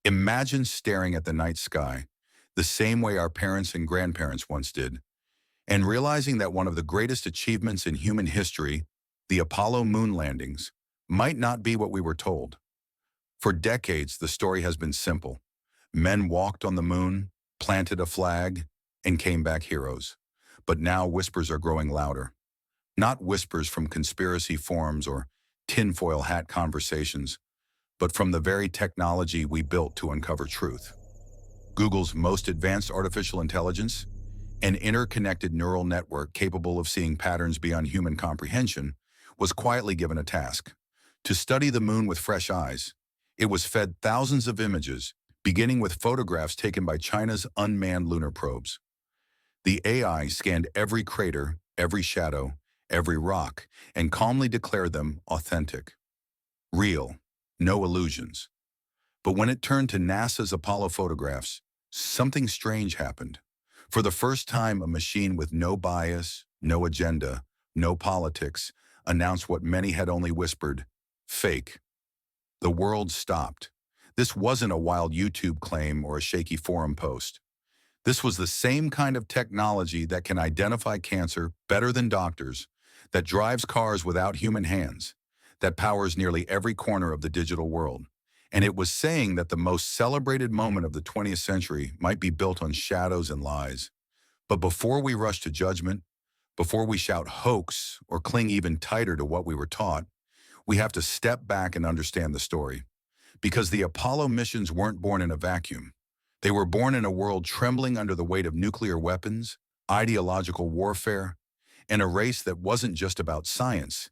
Imagine staring at the night sky, the same way our parents and grandparents once did, and realizing that one of the greatest achievements in human history, the Apollo moon landings, might not be what we were told. For decades, the story has been simple. Men walked on the moon, planted a flag, and came back heroes. But now whispers are growing louder. Not whispers from conspiracy forums or tinfoil hat conversations, but from the very technology we built to uncover truth. Google's most advanced artificial intelligence, an interconnected neural network capable of seeing patterns beyond human comprehension, was quietly given a task: to study the moon with fresh eyes. It was fed thousands of images, beginning with photographs taken by China's unmanned lunar probes. The AI scanned every crater, every shadow, every rock, and calmly declared them authentic. Real, no illusions. But when it turned to NASA's Apollo photographs, something strange happened. For the first time, a machine with no bias, no agenda, no politics, announced what many had only whispered: fake. The world stopped. This wasn't a wild YouTube claim or a shaky forum post. This was the same kind of technology that can identify cancer better than doctors, that drives cars without human hands, that powers nearly every corner of the digital world. And it was saying that the most celebrated moment of the 20th century might be built on shadows and lies. But before we rush to judgment, before we shout hoax or cling even tighter to what we were taught, we have to step back and understand the story. Because the Apollo missions weren't born in a vacuum. They were born in a world trembling under the weight of nuclear weapons, ideological warfare, and a race that wasn't just about science.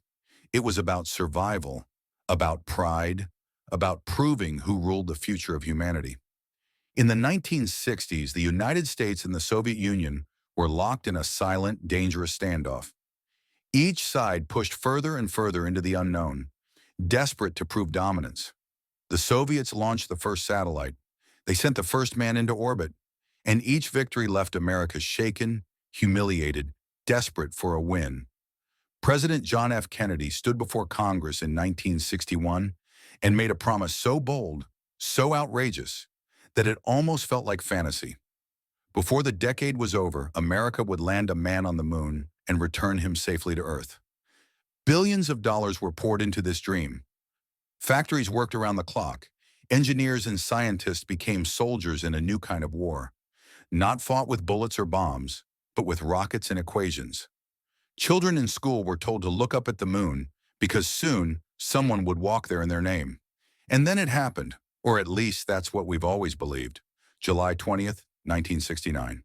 It was about survival, about pride, about proving who ruled the future of humanity. In the 1960s, the United States and the Soviet Union were locked in a silent, dangerous standoff. Each side pushed further and further into the unknown, desperate to prove dominance. The Soviets launched the first satellite. They sent the first man into orbit. And each victory left America shaken, humiliated, desperate for a win. President John F. Kennedy stood before Congress in 1961 and made a promise so bold, so outrageous, that it almost felt like fantasy. Before the decade was over, America would land a man on the moon and return him safely to Earth. Billions of dollars were poured into this dream. Factories worked around the clock. Engineers and scientists became soldiers in a new kind of war, not fought with bullets or bombs, but with rockets and equations. Children in school were told to look up at the moon because soon someone would walk there in their name. And then it happened, or at least that's what we've always believed. July 20th, 1969.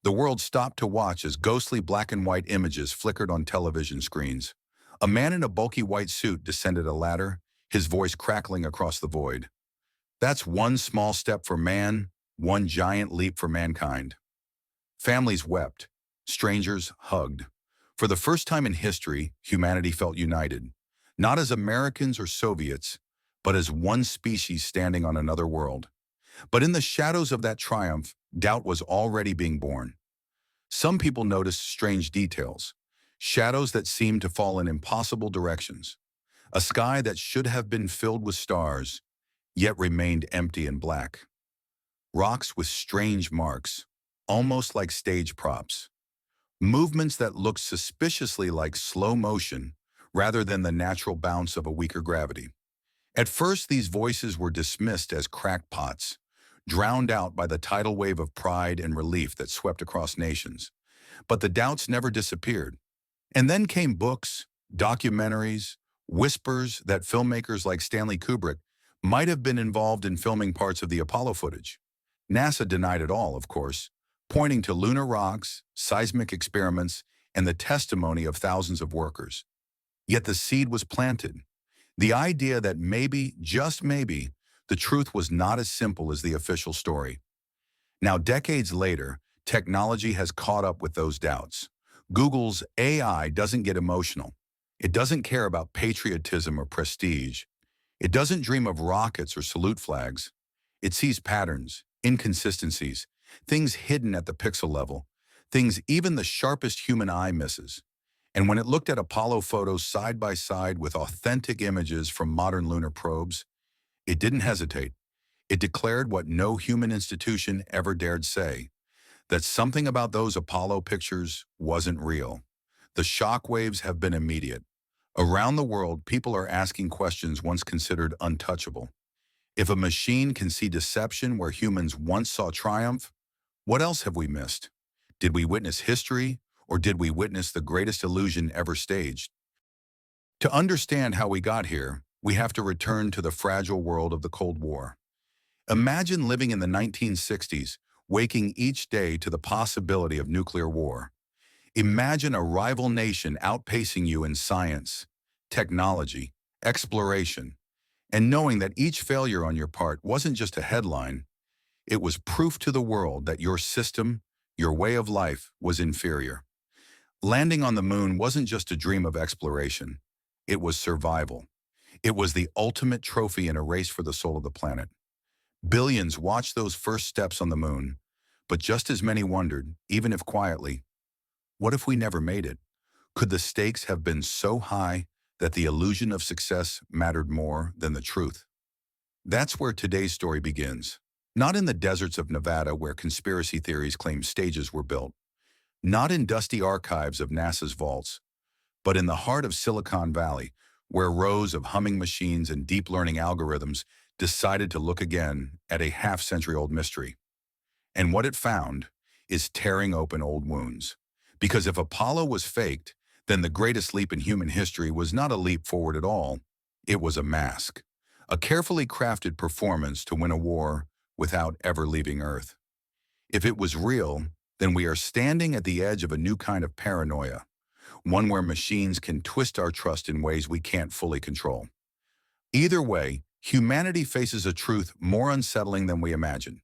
The world stopped to watch as ghostly black and white images flickered on television screens. A man in a bulky white suit descended a ladder, his voice crackling across the void. That's one small step for man, one giant leap for mankind. Families wept. Strangers hugged. For the first time in history, humanity felt united, not as Americans or Soviets, but as one species standing on another world. But in the shadows of that triumph, doubt was already being born. Some people noticed strange details, shadows that seemed to fall in impossible directions, a sky that should have been filled with stars, yet remained empty and black. Rocks with strange marks, almost like stage props. Movements that looked suspiciously like slow motion rather than the natural bounce of a weaker gravity. At first, these voices were dismissed as crackpots, drowned out by the tidal wave of pride and relief that swept across nations. But the doubts never disappeared. And then came books, documentaries, whispers that filmmakers like Stanley Kubrick might have been involved in filming parts of the Apollo footage. NASA denied it all, of course, pointing to lunar rocks, seismic experiments, and the testimony of thousands of workers. Yet the seed was planted. The idea that maybe, just maybe, the truth was not as simple as the official story. Now, decades later, technology has caught up with those doubts. Google's AI doesn't get emotional. It doesn't care about patriotism or prestige. It doesn't dream of rockets or salute flags. It sees patterns, inconsistencies, things hidden at the pixel level, things even the sharpest human eye misses. And when it looked at Apollo photos side by side with authentic images from modern lunar probes, it didn't hesitate. It declared what no human institution ever dared say, that something about those Apollo pictures wasn't real. The shock waves have been immediate. Around the world, people are asking questions once considered untouchable. If a machine can see deception where humans once saw triumph, what else have we missed? Did we witness history, or did we witness the greatest illusion ever staged? To understand how we got here, we have to return to the fragile world of the Cold War. Imagine living in the 1960s, waking each day to the possibility of nuclear war. Imagine a rival nation outpacing you in science, technology, exploration, and knowing that each failure on your part wasn't just a headline, it was proof to the world that your system, your way of life, was inferior. Landing on the moon wasn't just a dream of exploration, it was survival. It was the ultimate trophy in a race for the soul of the planet. Billions watched those first steps on the moon, but just as many wondered, even if quietly, what if we never made it? Could the stakes have been so high that the illusion of success mattered more than the truth? That's where today's story begins. Not in the deserts of Nevada where conspiracy theories claim stages were built, not in dusty archives of NASA's vaults, but in the heart of Silicon Valley, where rows of humming machines and deep learning algorithms decided to look again at a half-century-old mystery. And what it found is tearing open old wounds. Because if Apollo was faked, then the greatest leap in human history was not a leap forward at all. It was a mask, a carefully crafted performance to win a war without ever leaving Earth. If it was real, then we are standing at the edge of a new kind of paranoia, one where machines can twist our trust in ways we can't fully control. Either way, humanity faces a truth more unsettling than we imagine.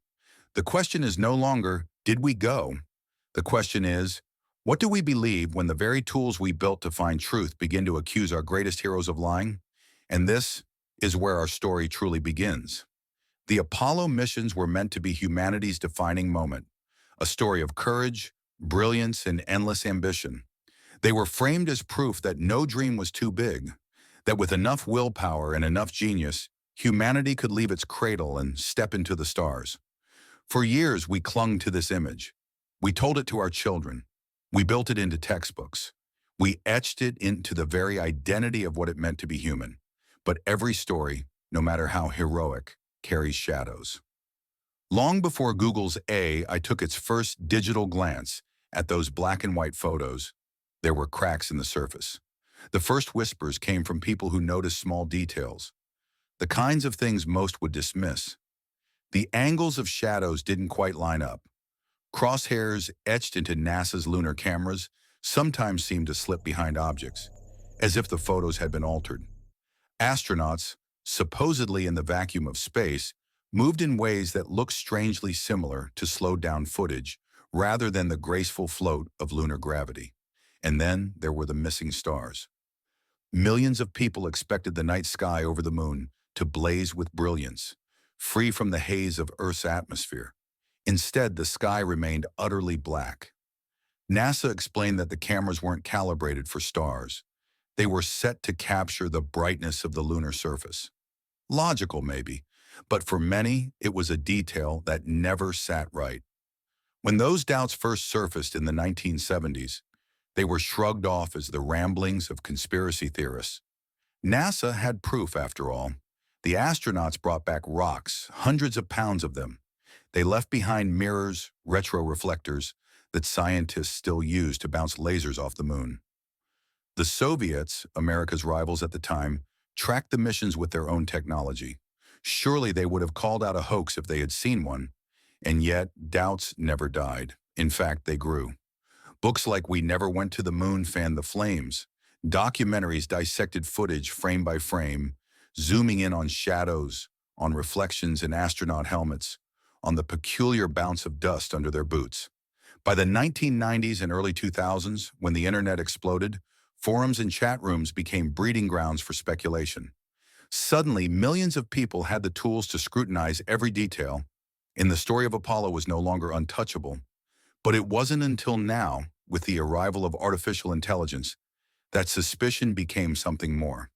The question is no longer, did we go? The question is, what do we believe when the very tools we built to find truth begin to accuse our greatest heroes of lying? And this is where our story truly begins. The Apollo missions were meant to be humanity's defining moment, a story of courage, brilliance, and endless ambition. They were framed as proof that no dream was too big, that with enough willpower and enough genius, humanity could leave its cradle and step into the stars. For years, we clung to this image. We told it to our children. We built it into textbooks. We etched it into the very identity of what it meant to be human. But every story, no matter how heroic, carries shadows. Long before Google's AI took its first digital glance at those black and white photos, there were cracks in the surface. The first whispers came from people who noticed small details, the kinds of things most would dismiss. The angles of shadows didn't quite line up. Crosshairs etched into NASA's lunar cameras sometimes seemed to slip behind objects, as if the photos had been altered. Astronauts, supposedly in the vacuum of space, moved in ways that looked strangely similar to slowed-down footage, rather than the graceful float of lunar gravity. And then there were the missing stars. Millions of people expected the night sky over the moon to blaze with brilliance, free from the haze of Earth's atmosphere. Instead, the sky remained utterly black. NASA explained that the cameras weren't calibrated for stars. They were set to capture the brightness of the lunar surface. Logical, maybe, but for many, it was a detail that never sat right. When those doubts first surfaced in the 1970s, they were shrugged off as the ramblings of conspiracy theorists. NASA had proof, after all. The astronauts brought back rocks, hundreds of pounds of them. They left behind mirrors, retroreflectors, that scientists still use to bounce lasers off the moon. The Soviets, America's rivals at the time, tracked the missions with their own technology. Surely they would have called out a hoax if they had seen one. And yet, doubts never died. In fact, they grew. Books like We Never Went to the Moon fanned the flames. Documentaries dissected footage frame by frame, zooming in on shadows, on reflections in astronaut helmets, on the peculiar bounce of dust under their boots. By the 1990s and early 2000s, when the internet exploded, forums and chat rooms became breeding grounds for speculation. Suddenly, millions of people had the tools to scrutinize every detail, and the story of Apollo was no longer untouchable. But it wasn't until now, with the arrival of artificial intelligence, that suspicion became something more.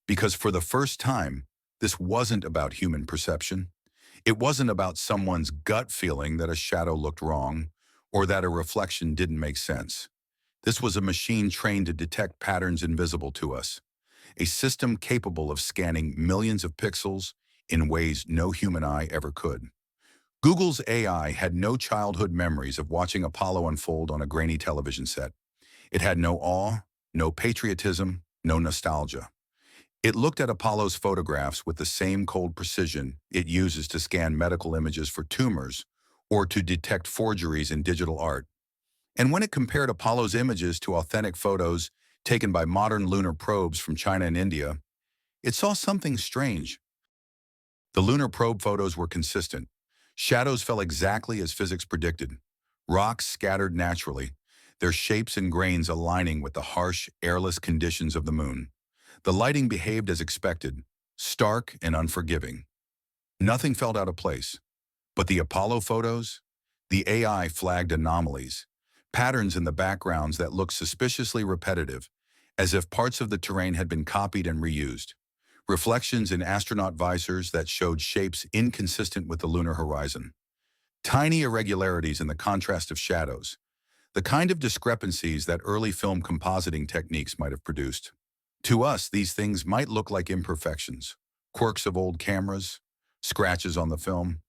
Because for the first time, this wasn't about human perception. It wasn't about someone's gut feeling that a shadow looked wrong or that a reflection didn't make sense. This was a machine trained to detect patterns invisible to us, a system capable of scanning millions of pixels in ways no human eye ever could. Google's AI had no childhood memories of watching Apollo unfold on a grainy television set. It had no awe, no patriotism, no nostalgia. It looked at Apollo's photographs with the same cold precision it uses to scan medical images for tumors or to detect forgeries in digital art. And when it compared Apollo's images to authentic photos taken by modern lunar probes from China and India, it saw something strange. The lunar probe photos were consistent. Shadows fell exactly as physics predicted. Rocks scattered naturally, their shapes and grains aligning with the harsh, airless conditions of the moon. The lighting behaved as expected, stark and unforgiving. Nothing felt out of place. But the Apollo photos? The AI flagged anomalies, patterns in the backgrounds that looked suspiciously repetitive, as if parts of the terrain had been copied and reused. Reflections in astronaut visors that showed shapes inconsistent with the lunar horizon. Tiny irregularities in the contrast of shadows, the kind of discrepancies that early film compositing techniques might have produced. To us, these things might look like imperfections, quirks of old cameras, scratches on the film,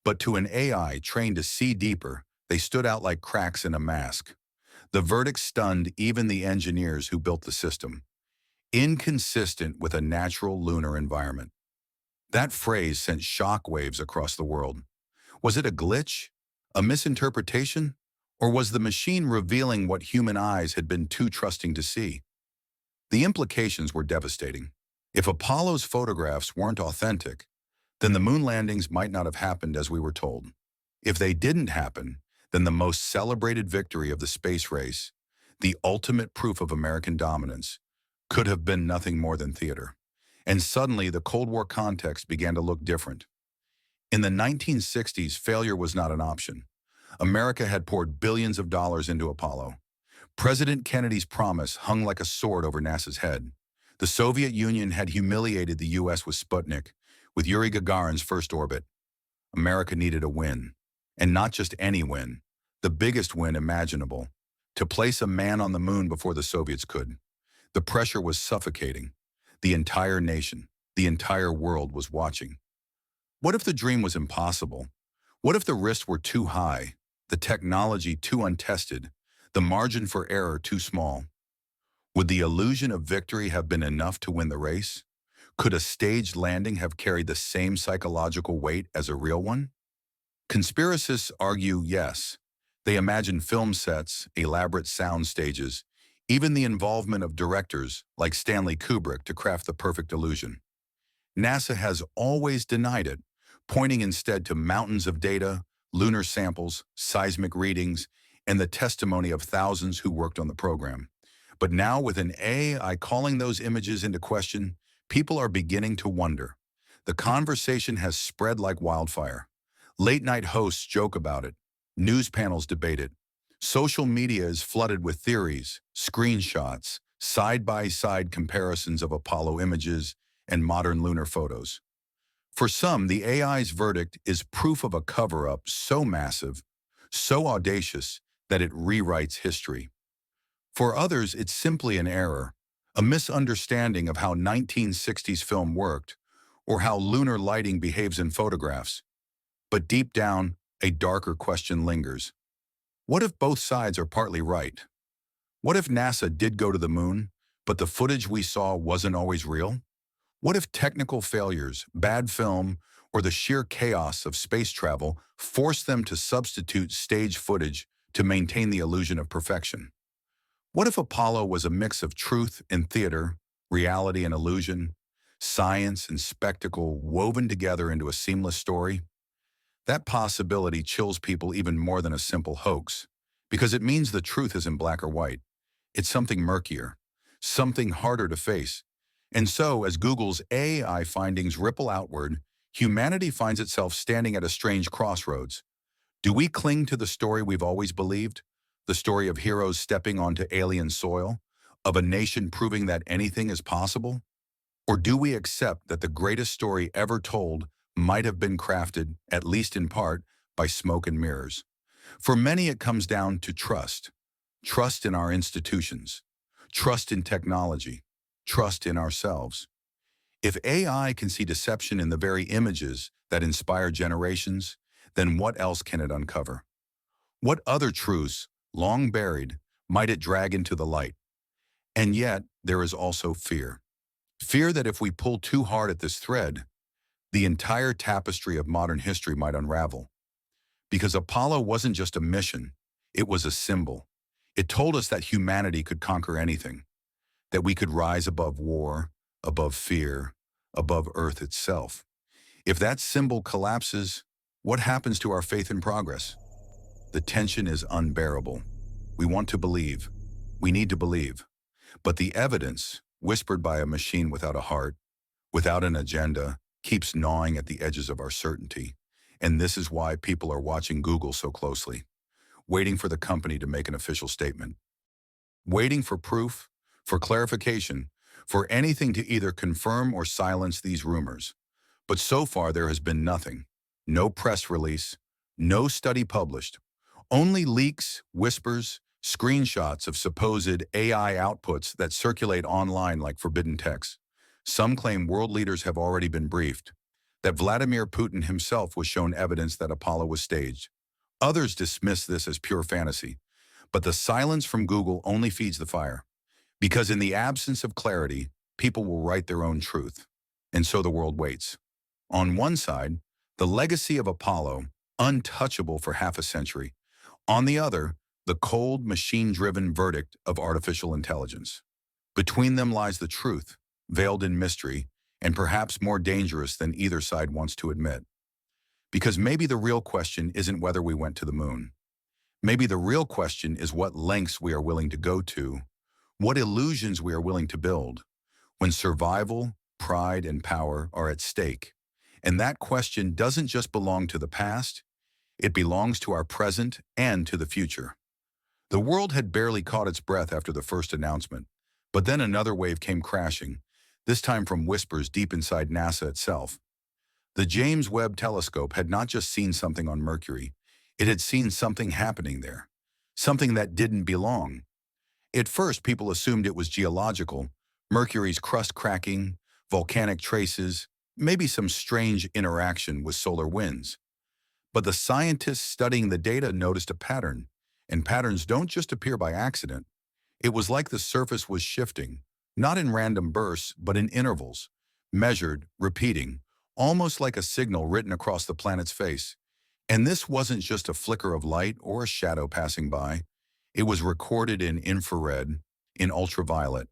but to an AI trained to see deeper, they stood out like cracks in a mask. The verdict stunned even the engineers who built the system. Inconsistent with a natural lunar environment. That phrase sent shockwaves across the world. Was it a glitch? A misinterpretation? Or was the machine revealing what human eyes had been too trusting to see? The implications were devastating. If Apollo's photographs weren't authentic, then the moon landings might not have happened as we were told. If they didn't happen, then the most celebrated victory of the space race, the ultimate proof of American dominance, could have been nothing more than theater. And suddenly, the Cold War context began to look different. In the 1960s, failure was not an option. America had poured billions of dollars into Apollo. President Kennedy's promise hung like a sword over NASA's head. The Soviet Union had humiliated the U.S. with Sputnik, with Yuri Gagarin's first orbit. America needed a win. And not just any win, the biggest win imaginable, to place a man on the moon before the Soviets could. The pressure was suffocating. The entire nation, the entire world was watching. What if the dream was impossible? What if the risks were too high, the technology too untested, the margin for error too small? Would the illusion of victory have been enough to win the race? Could a staged landing have carried the same psychological weight as a real one? Conspiracists argue yes. They imagine film sets, elaborate sound stages, even the involvement of directors like Stanley Kubrick to craft the perfect illusion. NASA has always denied it, pointing instead to mountains of data, lunar samples, seismic readings, and the testimony of thousands who worked on the program. But now, with an AI calling those images into question, people are beginning to wonder. The conversation has spread like wildfire. Late-night hosts joke about it. News panels debate it. Social media is flooded with theories, screenshots, side-by-side comparisons of Apollo images and modern lunar photos. For some, the AI's verdict is proof of a cover-up so massive, so audacious, that it rewrites history. For others, it's simply an error, a misunderstanding of how 1960s film worked, or how lunar lighting behaves in photographs. But deep down, a darker question lingers. What if both sides are partly right? What if NASA did go to the moon, but the footage we saw wasn't always real? What if technical failures, bad film, or the sheer chaos of space travel forced them to substitute stage footage to maintain the illusion of perfection? What if Apollo was a mix of truth and theater, reality and illusion, science and spectacle woven together into a seamless story? That possibility chills people even more than a simple hoax, because it means the truth isn't black or white. It's something murkier, something harder to face. And so, as Google's AI findings ripple outward, humanity finds itself standing at a strange crossroads. Do we cling to the story we've always believed? The story of heroes stepping onto alien soil? Of a nation proving that anything is possible? Or do we accept that the greatest story ever told might have been crafted, at least in part, by smoke and mirrors. For many, it comes down to trust. Trust in our institutions. Trust in technology. Trust in ourselves. If AI can see deception in the very images that inspire generations, then what else can it uncover? What other truths, long buried, might it drag into the light? And yet, there is also fear. Fear that if we pull too hard at this thread, the entire tapestry of modern history might unravel. Because Apollo wasn't just a mission, it was a symbol. It told us that humanity could conquer anything, that we could rise above war, above fear, above Earth itself. If that symbol collapses, what happens to our faith and progress? The tension is unbearable. We want to believe. We need to believe. But the evidence, whispered by a machine without a heart, without an agenda, keeps gnawing at the edges of our certainty. And this is why people are watching Google so closely, waiting for the company to make an official statement, waiting for proof, for clarification, for anything to either confirm or silence these rumors. But so far there has been nothing. No press release, no study published, only leaks, whispers, screenshots of supposed AI outputs that circulate online like forbidden texts. Some claim world leaders have already been briefed, that Vladimir Putin himself was shown evidence that Apollo was staged. Others dismiss this as pure fantasy, but the silence from Google only feeds the fire. Because in the absence of clarity, people will write their own truth. And so the world waits. On one side, the legacy of Apollo, untouchable for half a century. On the other, the cold, machine-driven verdict of artificial intelligence. Between them lies the truth, veiled in mystery, and perhaps more dangerous than either side wants to admit. Because maybe the real question isn't whether we went to the moon. Maybe the real question is what lengths we are willing to go to, what illusions we are willing to build, when survival, pride, and power are at stake. And that question doesn't just belong to the past, it belongs to our present and to the future. The world had barely caught its breath after the first announcement, but then another wave came crashing, this time from whispers deep inside NASA itself. The James Webb Telescope had not just seen something on Mercury, it had seen something happening there, something that didn't belong. At first, people assumed it was geological, Mercury's crust cracking, volcanic traces, maybe some strange interaction with solar winds. But the scientists studying the data noticed a pattern, and patterns don't just appear by accident. It was like the surface was shifting, not in random bursts, but in intervals, measured, repeating, almost like a signal written across the planet's face. And this wasn't just a flicker of light or a shadow passing by. It was recorded in infrared, in ultraviolet,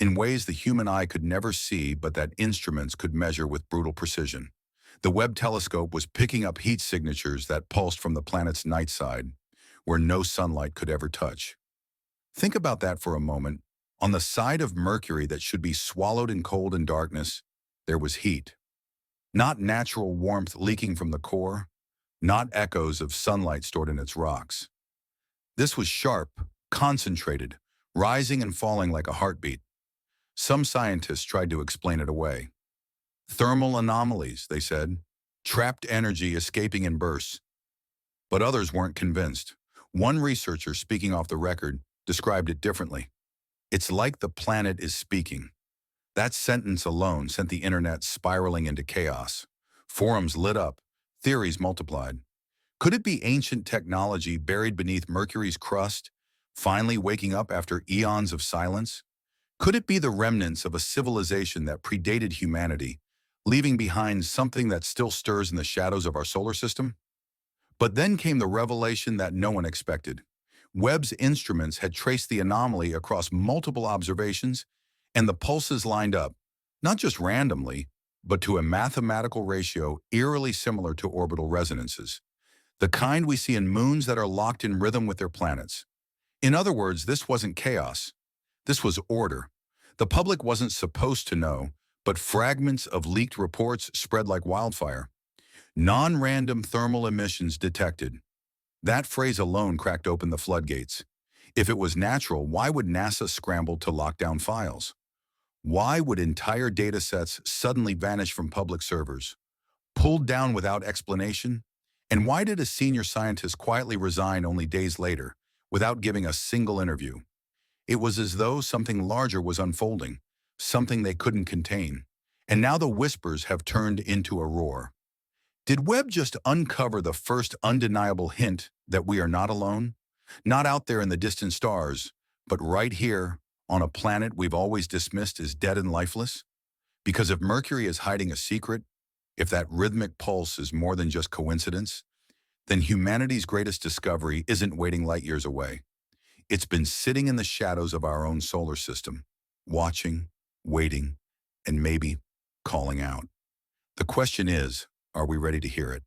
in ways the human eye could never see but that instruments could measure with brutal precision. The Webb telescope was picking up heat signatures that pulsed from the planet's night side, where no sunlight could ever touch. Think about that for a moment. On the side of Mercury that should be swallowed in cold and darkness, there was heat. Not natural warmth leaking from the core, not echoes of sunlight stored in its rocks. This was sharp, concentrated, rising and falling like a heartbeat. Some scientists tried to explain it away. Thermal anomalies, they said, trapped energy escaping in bursts. But others weren't convinced. One researcher, speaking off the record, described it differently. It's like the planet is speaking. That sentence alone sent the internet spiraling into chaos. Forums lit up, theories multiplied. Could it be ancient technology buried beneath Mercury's crust, finally waking up after eons of silence? Could it be the remnants of a civilization that predated humanity, leaving behind something that still stirs in the shadows of our solar system? But then came the revelation that no one expected. Webb's instruments had traced the anomaly across multiple observations, and the pulses lined up, not just randomly, but to a mathematical ratio eerily similar to orbital resonances, the kind we see in moons that are locked in rhythm with their planets. In other words, this wasn't chaos. This was order. The public wasn't supposed to know, but fragments of leaked reports spread like wildfire. Non-random thermal emissions detected. That phrase alone cracked open the floodgates. If it was natural, why would NASA scramble to lock down files? Why would entire datasets suddenly vanish from public servers? Pulled down without explanation? And why did a senior scientist quietly resign only days later, without giving a single interview? It was as though something larger was unfolding, something they couldn't contain. And now the whispers have turned into a roar. Did Webb just uncover the first undeniable hint that we are not alone? Not out there in the distant stars, but right here on a planet we've always dismissed as dead and lifeless? Because if Mercury is hiding a secret, if that rhythmic pulse is more than just coincidence, then humanity's greatest discovery isn't waiting light years away. It's been sitting in the shadows of our own solar system, watching, waiting, and maybe calling out. The question is, are we ready to hear it?